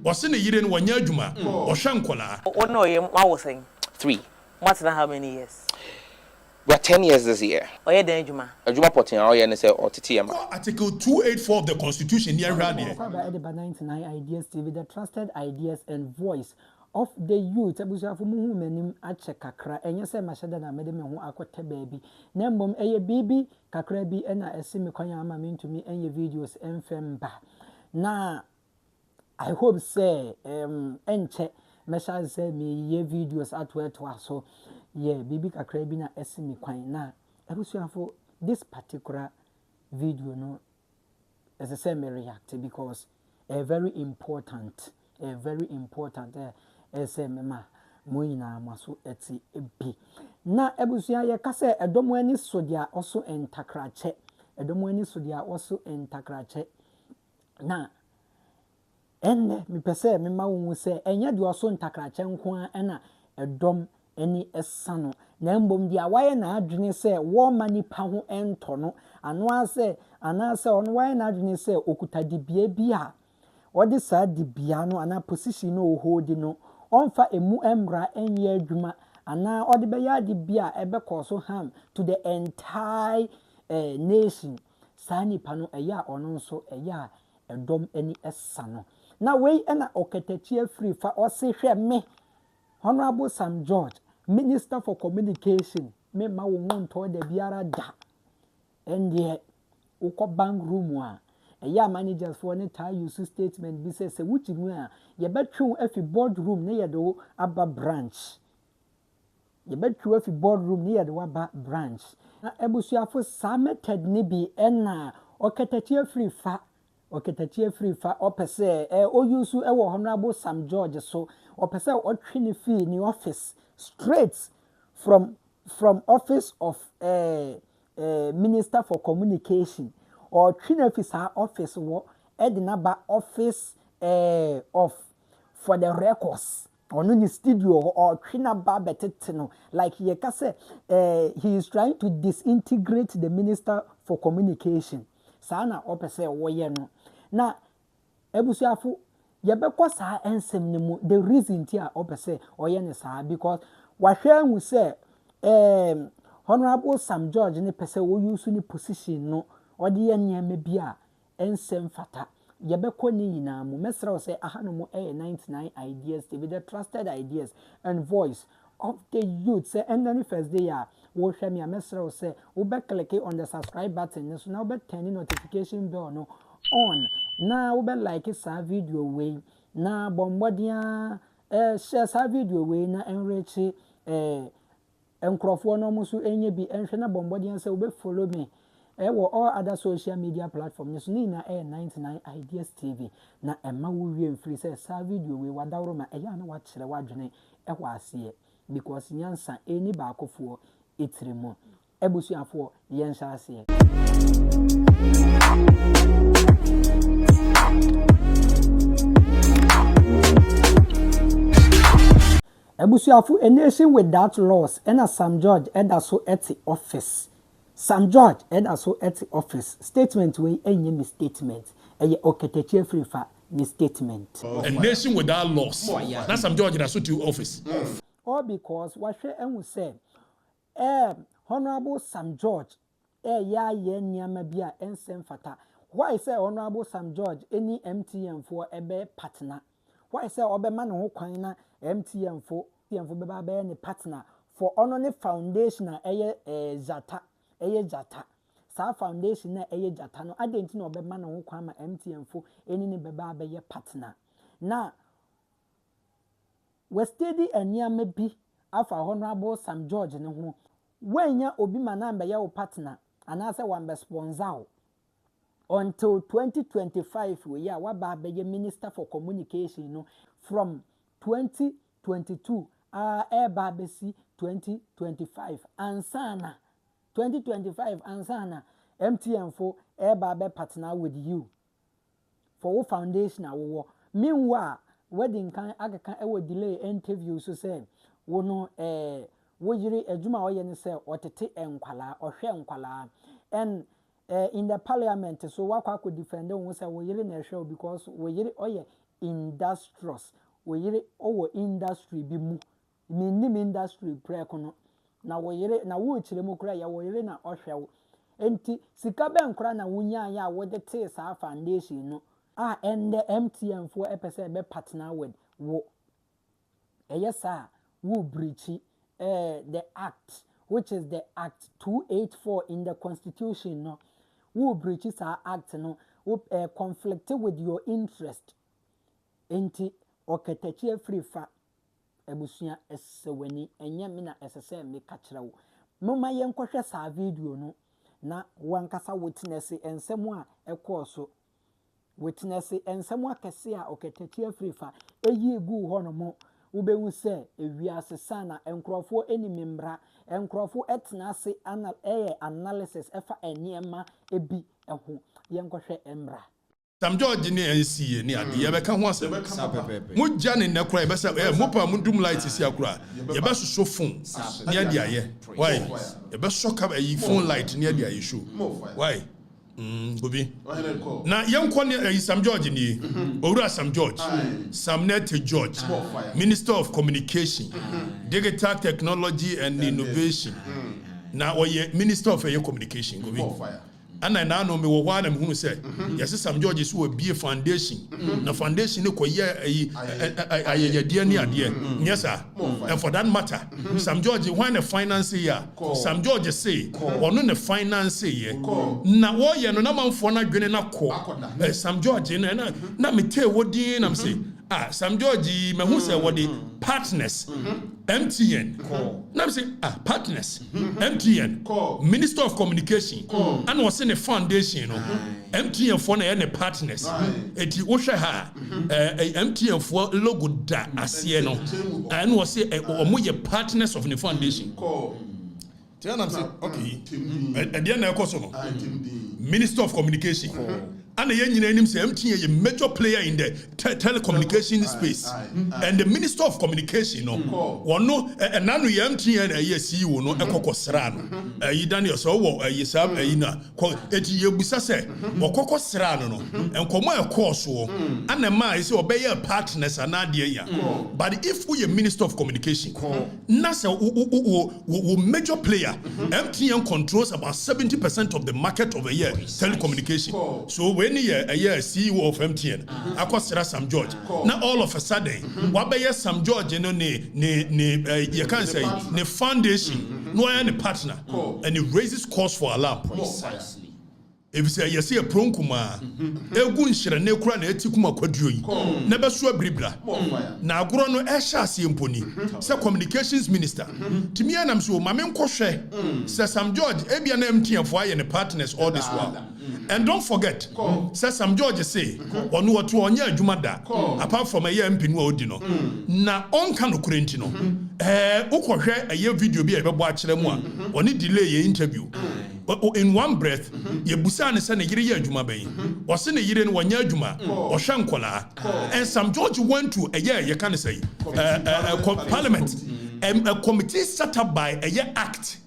Wasn't a year in one year, Juma, or Shankola. Oh, no, I was saying 3. what's that how many years? We're 10 years this year. Oh, yeah, then Juma. A Juma potting our NSA or TTM. Article 284 of the Constitution here. 99 Ideas TV, the trusted ideas and voice of the youth. Abuja for mu menim ache kakra enye se mashada na mede me ho akote baby na mbom eye bibi kakra bi na ese me kwan ama me ntumi enye videos enfemba na I hope say enche mesha say me ye videos atweto so yeah bibi kakra bi na ese me kwan na abusuafo this particular video no as I say me react because very important ese mema mo nyina maso eti ebi na ebusua ye kase edomo ani so dia oso entakrache edomo ani so dia oso entakrache na enne mi pese mema wo se enye dia oso entakrache nko a na edom ani esano na mbom dia waye na adwene se wo manipa ho ento no ano ase anase ono waye na adwene se okutadibia bi a odi sa dibia no ana position no hold no onfa emu emra enye adwuma ana odi be ya dibia ebe koso ham to the entire nation sani pano eya ono nso eya edom eni esa no na wei na Okatakyie Afrifa o se hwe me Honorable Sam George Minister for Communication me ma wo nto da biara da ende ukọ bank room a eya managers for ne tie use statement bi say wuchi mu a ye betwe afi board room ne ye do aba branch ye betwe afi board room ne ye do aba branch na ebusuafo sa method ne bi na Okatakyie Afrifa opese o use e wo Honorable Sam George so opese o twe ne fee ni office straight from office of Minister for Communication or Trinafisa office wo Edinaba office of for the records or no studio or Trinaba betetino like he say he is trying to disintegrate the Minister for Communication sana opese wo ye no na ebusuafo yebekọ saa ensem ne mu the reason ti a opese oye ne saa because wahwe hu say Honorable Sam George ne pese wo use ni position no odi ye niam bia ensem fata yebekọ ni nyina mu mesra say ahano mu 99 ideas to be the trusted ideas and voice of the youth say and then first day ya wo hwe me mesra say wo be click on the subscribe button so now be turn notification bell no on na wo be like sa video we na bombodia share sa video we na enrich enkrofo no musu enye bi enhwe na bombodian se we follow me wo all other social media platforms so ni na 99 ideas tv na emma wo wie mfiri se sa video we wadawro ma eya na wa kire wadwene ho ase because nyansa eni ba akofo etirimo ebusuafo yen sha ase Ebusuafu a nation without laws and Sam George so at the office. Sam George so at the office. Statement we any misstatement. Okatakyie Afrifa misstatement. A nation without laws. That's Sam George so to office. All because what she and say Honorable Sam George ya ye nyama bia ensem fata. Why say Honorable Sam George any MTN for ebe partner? Why say obema no ho kwan na MTN for beba be ne partner for ono ne foundation na jata sa foundation na jata no adenti na obema no ho kwan ma MTN for eni ne beba be ye partner na we steady eniama bi afa Honorable Sam George ne ho wanya obi manamba ye wo partner anase wan be sponsor until 2025 we ya waba be Minister for Communication no from 2022 eba besi 2025 ansana 2025 ansana MTN for eba be partner with you for wo foundation awo meanwhile wedding kan agaka e delay interview so say wo no wo yiri adwuma oye ne say otete enkwala ohwe enkwala and in the parliament so wakwa could defend won say wo yiri na hwe because wo yiri oye industrious oyere owo industry bi mu minnim industry prekono na woyere na wo chire mu kura ya woyere na ohwewo enti sika benkura na wunya ya wode te sa foundation no ende MTN for epese be partner with wo eyesa wo breach the act which is the act 284 in the constitution no wo breach sa act no wo conflict with your interest enti Okatakyie Afrifa ebusuya esewani enye me na esese me ka kire wo mama yenkohwe sa video no na wankasa witness ensemu a ekoso witness ensemu akese a Okatakyie Afrifa eyi gu ho no mo ubewu se ewiase sana enkrofo enimimbra enkrofo etnase analysis efa eniema ebi eho yenkohwe embra Sam George ni NCA ni ade ye beka ho asem mo gya ne ne kura ye besa mo pa mo dum light si akura ye be so phone ni ade aye why ye be so ka yi phone light ni ade aye show why gobi na yenko ni Sam George ni owura Sam George Samnet George Minister of Communication Digital Technology and Innovation na oye Minister of Communication gobi ana na no me wo hwa na me hunu say yes Sam George so be foundation na foundation ne koye ayeyade ni ade yes sir and for that matter Sam George when the finance here Sam George say ono ne finance here na wo ye no na manfo na dwene na ko Sam George na me te wodi na me say Sam George me hu say wodi partners MTN na me say partners MTN Minister of Communication and was in a foundation no MTN for na partners eti wo hwe ha MTN for logo da ase no and was say omo ye partners of the foundation tell am say okay e dey na ekoso no Minister of Communication and the name say MTN a major player in the telecommunication space and the Minister of Communication no one no nanu MTN a CEO no ekokosra no yi Daniel so wo yi sab na eti yebusa se okokosra no enkomo ekoso and ma say obey partners anade ya but if we a Minister of Communication na say wo major player MTN controls about 70% of the market of a year telecommunication so when a CEO of MTN akosra Sam George now all of a sudden wabeye Sam George no you can say the foundation no any partner and it raises cause for alarm precisely if you say you see a pronkuma egu nhire na ekura na etikuma kwaduo yi na beso abribra na agoro no ehya ase emponi say communications minister timi anam so mame nkohwe say Sam George ebia na MTN for aye ne partners all this while and don't forget say Sam George say onu woto onya adwuma da apart from a MP no odi no na onka no kurenti no ukohwe aye video bi e bebo a kire mu a oni delay ye interview in one breath ye busa ne say ne yire ye adwuma ban o se ne yire no wanya adwuma o hwe nkola and Sam George went to ye can say parliament a committee set up by a year act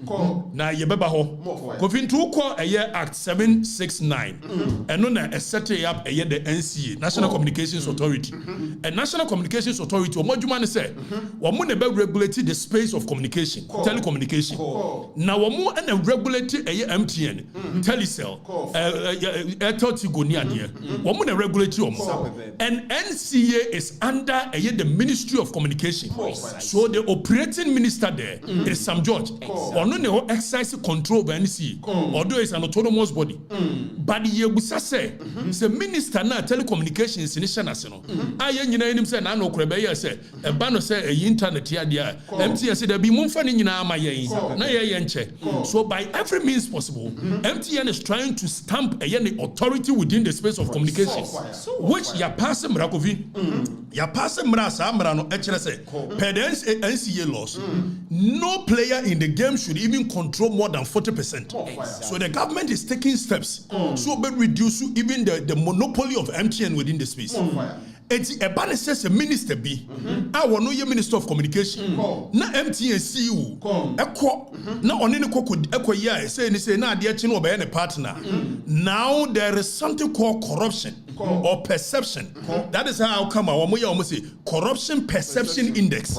na ye beba ho kofintu ko a year act 769 and no na set up a year the NCA National Communications Authority and National Communications Authority o moduma ne say wo mo ne be regulate the space of communication telecommunication na wo mo na regulate a year MTN Telecel Airtel Tigo ni ade wo mo na regulate wo mo and NCA is under a year the Ministry of Communication so the operating minister there is Sam George or no exercise control over NCA although it's an autonomous body but ye busa say the minister na telecommunications initial national aye nyina enim say na no korebe ye say e ba no say e internet ya dia MTN say there be mumfa ni nyina ama ye na ye nche so by every means possible MTN is trying to stamp a authority within the space of communication which ya pass mrakovi ya pass mra sa mra no e kire say per the NCA laws no player in the game should even control more than 40%. So the government is taking steps so but reduce even the monopoly of MTN within the space. eti eba ne says a minister bi a wono ye minister of communication na MTN CEO ekọ na one ne ekọ ya say na ade echi no be ne partner. Now there is something called corruption or perception. That is how come I say corruption perception index,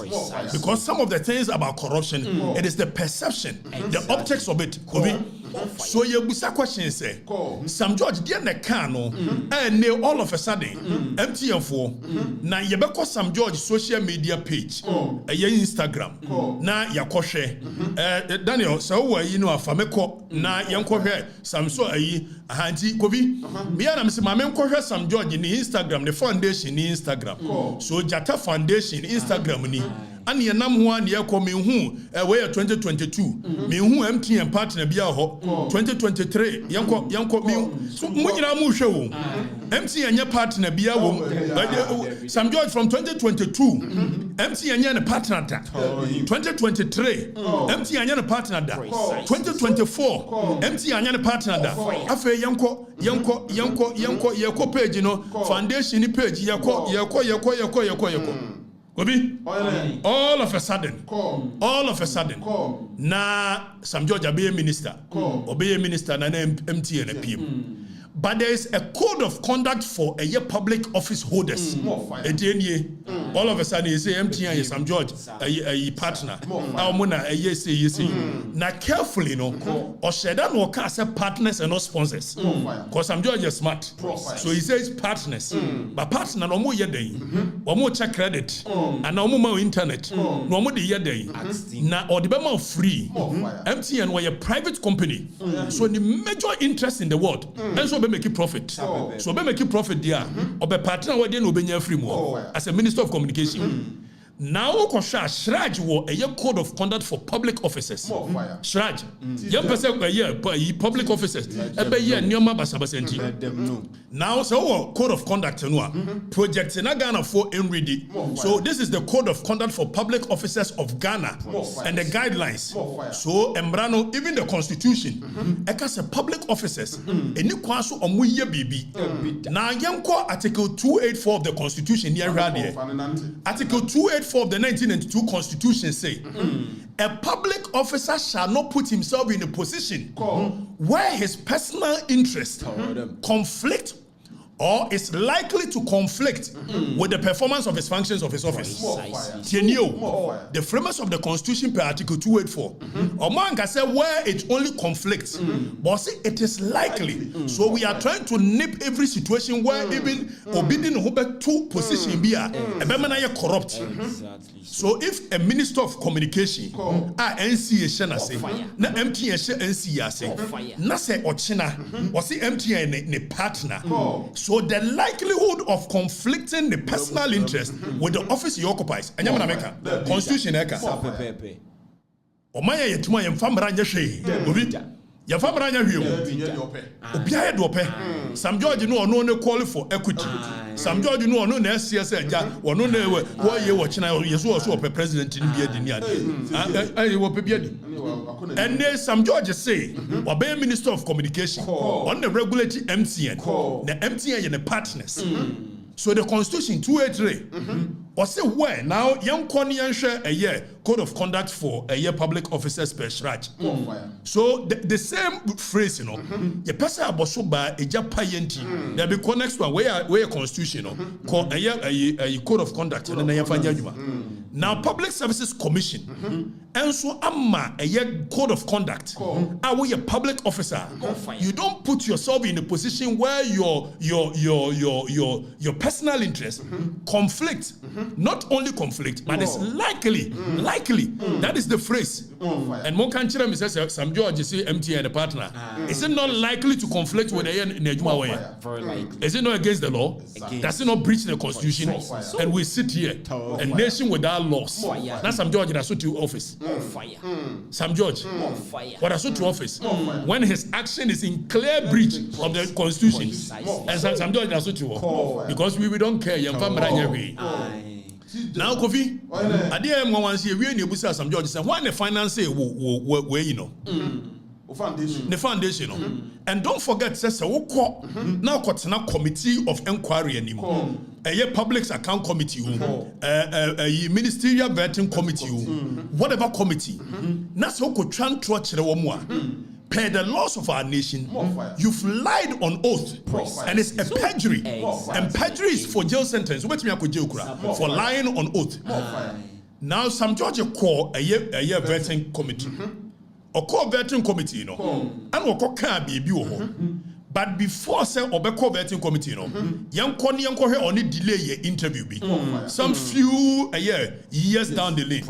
because some of the things about corruption it is the perception, the optics of it. So you busa question say Sam George dey na can no and all of a sudden MTN for na ye be call Sam George social media page Instagram na yakɔhwɛ Daniel so yi no afameko na yankɔhwɛ Sam so ayi Auntie Kobi me na me say ma me nkɔhwɛ Sam George ni Instagram the foundation ni Instagram so Jata Foundation Instagram ni ani enam ho ani ekɔ me hu we 2022 me hu MTN partner bia ho 2023 yanko me so mo nyina mo hwɛ wo MTN nya partner bia wo Sam George from 2022 MTN nya ne partner da 2023 MTN nya ne partner da 2024 MTN nya ne partner da afa yanko yeko page no foundation ni page yeko Obi, all of a sudden, na Sam George be a minister, obey a minister na MTN PM. But there is a code of conduct for a public office holders. All of a sudden, you say MTN is Sam George, a partner. Now carefully, or Shedan or Casa partners and not sponsors. Because Sam George is smart. So he says partners. But partner no more yedei. Or more check credit. And no more internet. No more the yedei. Now or the Bema free. MTN were a private company. So the major interest in the world. And so make it profit. So be make it profit there. Or be partner where they no be free more as a minister of communication. Now Shraj wo a code of conduct for public officers. Shraj. Young person public officers. Ebe ye nyoma basabasenti. Now so code of conduct project in Ghana for ready. So this is the code of conduct for public officers of Ghana and the guidelines. So embrano even the constitution ekas public officers eni kwaso omuye bibi. Now yanko article 284 of the constitution here article 284 of the 1992 Constitution say, a public officer shall not put himself in a position where his personal interest conflict or is likely to conflict with the performance of his functions of his office. The framers of the Constitution per Article 284. Oman can say where it only conflicts, but see it is likely. So we are trying to nip every situation where even obedient Hubert two position be a corrupt. So if a minister of communication NCA shana say na MTN NCA say na say ochina or see MTN ne partner. So the likelihood of conflicting the personal interest with the office he occupies, and Constitution eka. Omaya yetuma yemfamra nyehwe. Yemfamra nyehwe. Obiaye dope. Sam George no no call for equity. Sam George no no na SCS ja, no na wo ye wo china yeso so president ni bia di ni wo pe bia di. And then Sam George say, obey Minister of Communication on the regulatory MTN, the MTN and the partners. So the Constitution 283 or say where now young Konian share a year code of conduct for a year public officers per shraj. So the same phrase, you know, the person about by a Japayenti, there be next one where Constitution called a code of conduct and then now Public Services Commission and so amma a year code of conduct. Are we a public officer? You don't put yourself in a position where your personal interest conflict, not only conflict, but it's likely. That is the phrase. And one country says Sam George say MTN the partner. Is it not likely to conflict with the Nejuma way? Very likely. Is it not against the law? Does it not breach the Constitution? And we sit here, a nation without laws. Now Sam George has to office. Sam George, what has to office? When his action is in clear breach of the Constitution, and Sam George has to because we don't care. Now, Kofi, I didn't want to see we need to Sam George said, why the finance where you know? The foundation, and don't forget, says now committee of inquiry anymore. a public account committee, a ministerial vetting committee, whatever committee. That's how could per the laws of our nation, you've lied on oath, and it's a perjury. And perjury is for jail sentence. Wait me, I could jail for lying on oath. Now, some judge call a year vetting committee, or call vetting committee, you know, and or can't be but before say Obeko vetting committee, you know, young only delay your interview be. Some few years down the lane,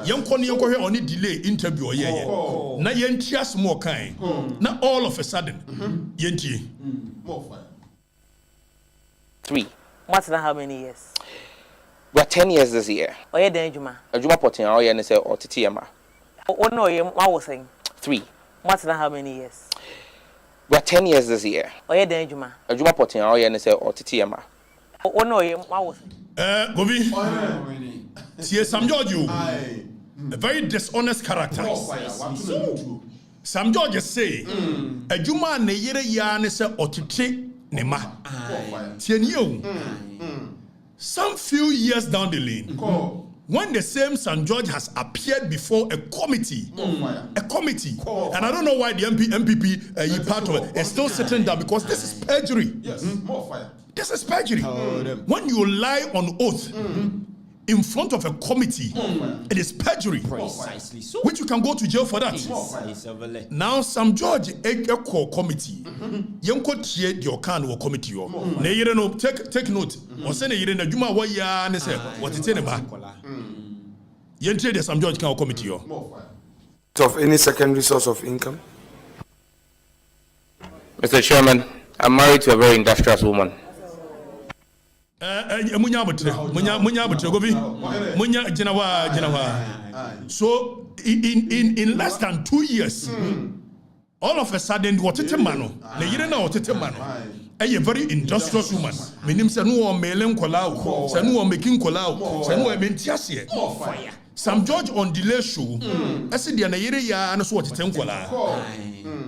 young only delay interview a year. Now yen more kind. Now all of a sudden, yenti. 3. What's that? How many years? We're 10 years this year. Oyerepa Juma. Juma potin Oye say Auntie. Oh no, I was saying 3. What's that? How many years? We're 10 years this year. Oyerepa Juma. Juma potin Oye say Auntie. Oh no, I was. Gobi. See Sam George, a very dishonest character. Sam George say, a Juma ne yere ya ne se otite ne ma. Tienyo. Some few years down the lane, when the same St. George has appeared before a committee, and I don't know why the MPP part of it is still sitting down because this is perjury. This is perjury. When you lie on oath in front of a committee, it is perjury. Precisely so. Which you can go to jail for that. Now, some judge a call committee. You could create your kind of committee. Take note. Or send a year in a Juma Waya and say, what it's in about. You trade some judge can committee. Of any secondary source of income? Mr. Chairman, I'm married to a very industrious woman. So in less than 2 years, all of a sudden, what it mano, the year now what it mano, a very industrious woman. Meaning, Sanu Melen Colau, Sanu making Colau, Sanu Mentiasia. Some judge on delay show, I said the Anayeria and so what it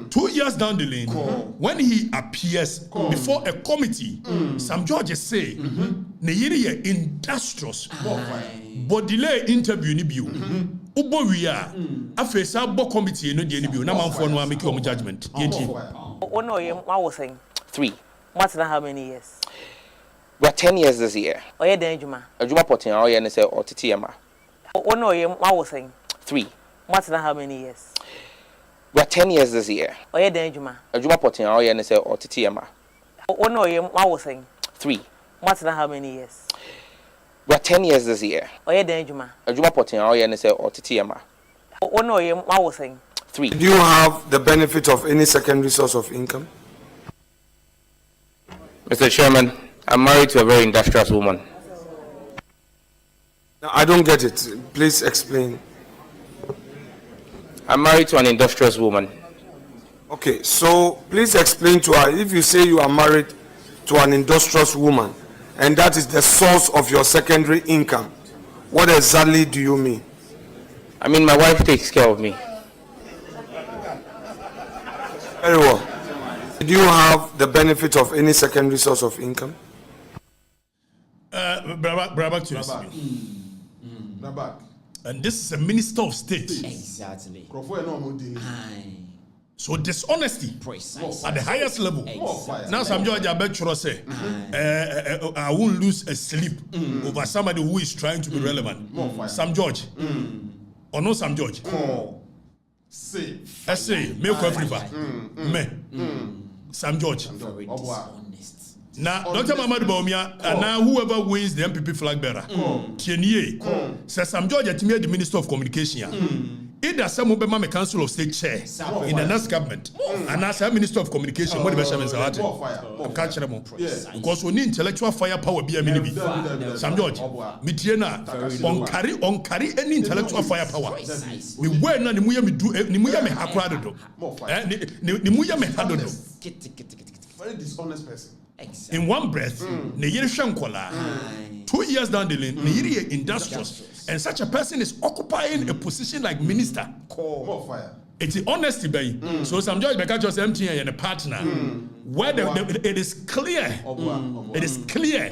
2 years down the lane, when he appears before a committee, some judges say, Nayeria industrious, but delay interview ni biu. Ubo we are, Afia sabo committee no di ni biu. Na man for no make your judgment. Oh no, I was saying 3. What's that? How many years? We're 10 years this year. Oyerepa Juma. Juma potin Oye say Auntie. Oh no, I was saying 3. What's that? How many years? We're 10 years this year. Oyerepa Juma. Juma potin Oye say Auntie. Oh no, I was saying 3. What's that? How many years? We're 10 years this year. Oyerepa Juma. Juma potin Oye say Auntie. Oh no, I was saying 3. Do you have the benefit of any secondary source of income? Mr. Chairman, I'm married to a very industrious woman. Now, I don't get it. Please explain. I'm married to an industrious woman. Okay, so please explain to her. If you say you are married to an industrious woman and that is the source of your secondary income, what exactly do you mean? I mean, my wife takes care of me. Very well. Do you have the benefit of any secondary source of income? And this is a minister of state. Exactly. So dishonesty at the highest level. Now some judge I bet you say, I won't lose a sleep over somebody who is trying to be relevant. Some judge, or no some judge. I say, me Afrifa, me, some judge. Now, Dr. Mamadu Baumia, and now whoever wins the MPP flag bearer, Tienier, says some judge at me the Minister of Communication. Either some of them Council of State chair in the next government, and as a Minister of Communication, what the best is I'm catching them because we need intellectual firepower. Be a mini Sam George, Mitiena, on carry any intellectual firepower. We were not the Muya me do, Nimuya me hakrado, Nimuya me hadodo. Very dishonest person. In one breath, Neyere Shankola, 2 years down the lane, Neyere industrious, and such a person is occupying a position like minister. More fire. It's honesty, baby. So some judge because just MTN and a partner. Where it is clear. It is clear.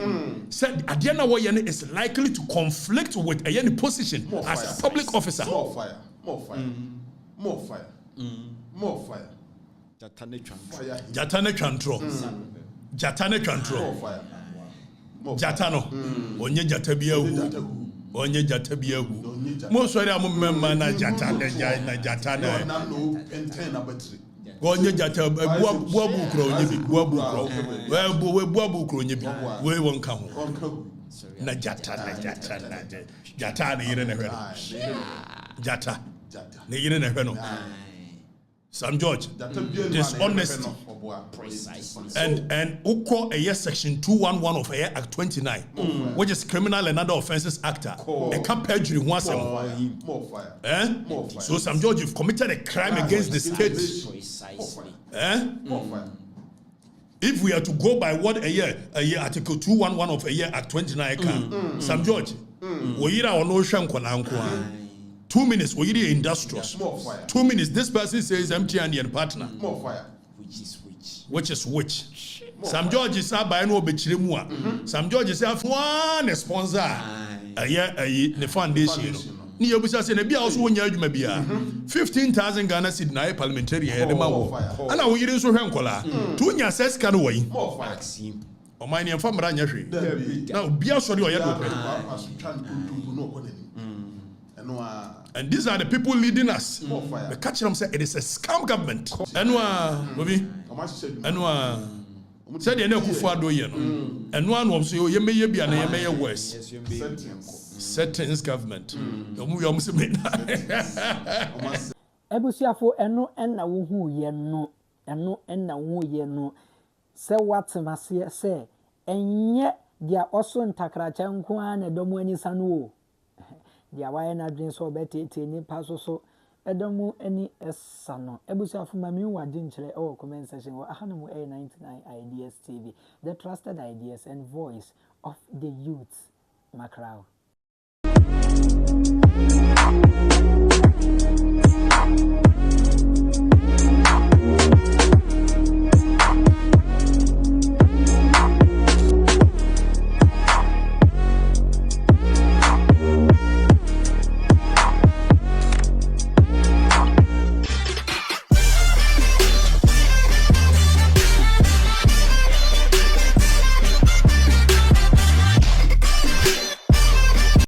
Said Adiana Woyene is likely to conflict with any position as a public officer. More fire. Jatane Chantro. Jatano. Onye Jatabiahu. Onye Jatabiahu. Most of them member na Jatane. Onye Jatabiahu. Buabu Kro Nibi. We won't come. Na Jatana Irene. Jata. Irene. Sam George, dishonesty, and Uko a year section 211 of Act 29, which is Criminal and Other Offences Act. A can't perjury once a more fire. So Sam George, you've committed a crime against the state. If we are to go by what a year Article 211 of a year Act 29 can, Sam George, Oyira or no Shankwananko. 2 minutes, we are industrious. 2 minutes, this person says MTN and partner. More fire. Which is which? Some George is up by no bechirimua. Some George is up one sponsor. A year, the foundation. Near Busa and a be also 1 year, you may be 15,000 Ghana Sydney parliamentary. And I will use Rankola. 2 years says can away. More fire. Or my name from Ranyashi. Now, be a sorry or and these are the people leading us. The catch them say it is a scam government. Said the Kufa do you know. And one was you may be an worse. Settings government. Ebusiafo eno enna wo hu ye no eno enna wo ye no se watemase se enye dia oso ntakracha nko ana domo ani sanu o dia waye na dwen so betete ni paso so edomu ani esano ebusiafo mami wade nkyere e wo comment section wo ahanamu A99 Ideas TV, the trusted ideas and voice of the youth Macrao.